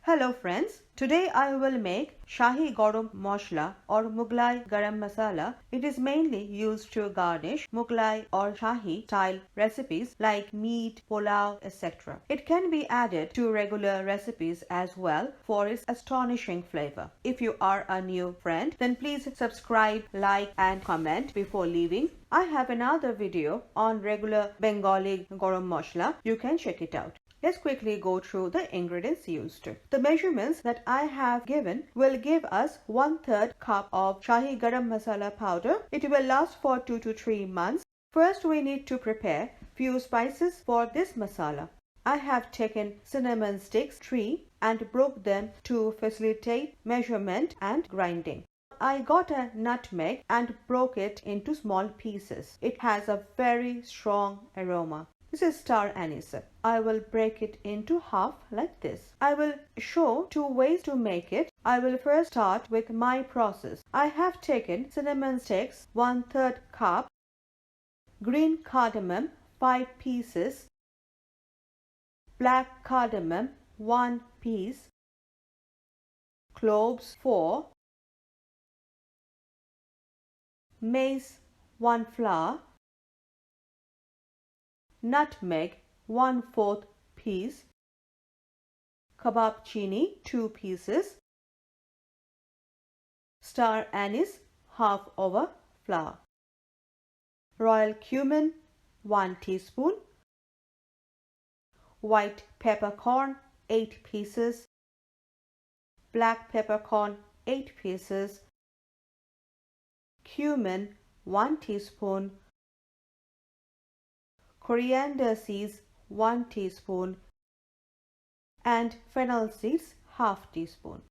Hello friends, today I will make Shahi Gorom Moshla or Mughlai Garam Masala. It is mainly used to garnish Mughlai or Shahi style recipes like meat, pulao, etc. It can be added to regular recipes as well for its astonishing flavor. If you are a new friend, then please subscribe, like and comment before leaving. I have another video on regular Bengali Gorom Moshla. You can check it out. Let's quickly go through the ingredients used. The measurements that I have given will give us 1/3 cup of Shahi Garam Masala powder. It will last for 2 to 3 months. First, we need to prepare few spices for this masala. I have taken cinnamon sticks 3 and broke them to facilitate measurement and grinding. I got a nutmeg and broke it into small pieces. It has a very strong aroma. This is star anise. I will break it into half like this. I will show 2 ways to make it. I will first start with my process. I have taken cinnamon sticks 1/3 cup, green cardamom 5 pieces, black cardamom 1 piece, cloves 4, mace 1 flower, nutmeg 1/4 piece, kebab chini 2 pieces, star anise half over flower, royal cumin 1 teaspoon, white peppercorn 8 pieces, black peppercorn 8 pieces, cumin 1 teaspoon, coriander seeds 1 teaspoon and fennel seeds half teaspoon.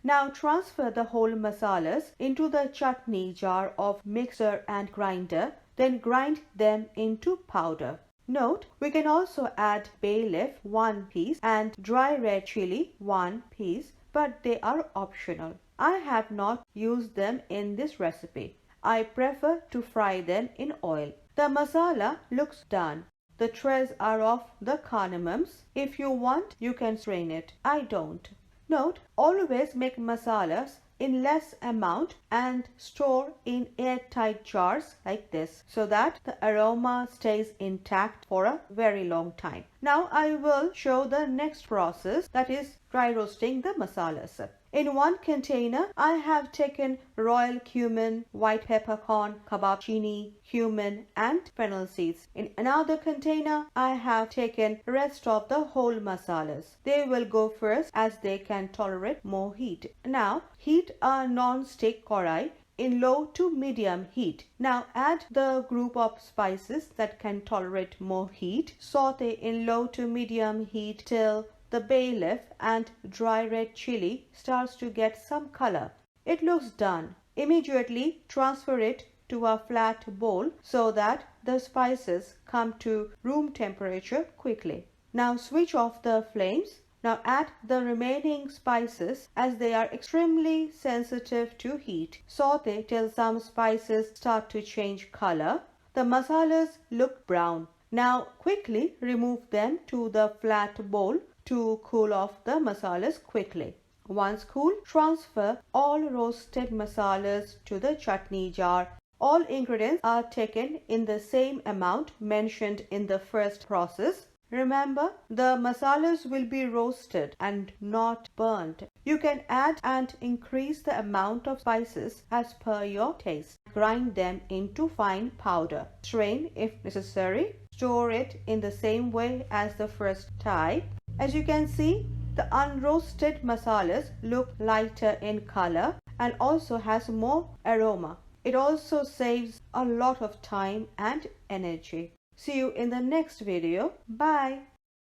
Now transfer the whole masalas into the chutney jar of mixer and grinder, then grind them into powder. Note, we can also add bay leaf 1 piece and dry red chili 1 piece, but they are optional. I have not used them in this recipe. I prefer to fry them in oil. The masala looks done. The threads are off the cardamoms. If you want, you can strain it. I don't. Note, always make masalas in less amount and store in airtight jars like this so that the aroma stays intact for a very long time. Now I will show the next process, that is dry roasting the masalas. In 1 container, I have taken royal cumin, white peppercorn, kebab chini, cumin and fennel seeds. In another container, I have taken rest of the whole masalas. They will go first as they can tolerate more heat. Now, heat a non-stick karai in low to medium heat. Now add the group of spices that can tolerate more heat. Saute in low to medium heat till the bay leaf and dry red chili starts to get some color. It looks done. Immediately transfer it to a flat bowl so that the spices come to room temperature quickly. Now switch off the flames. Now add the remaining spices as they are extremely sensitive to heat. Saute till some spices start to change color. The masalas look brown. Now quickly remove them to the flat bowl to cool off the masalas quickly. Once cool, transfer all roasted masalas to the chutney jar. All ingredients are taken in the same amount mentioned in the first process. Remember, the masalas will be roasted and not burnt. You can add and increase the amount of spices as per your taste. Grind them into fine powder. Strain if necessary. Store it in the same way as the first type. As you can see, the unroasted masalas look lighter in color and also has more aroma. It also saves a lot of time and energy. See you in the next video. Bye.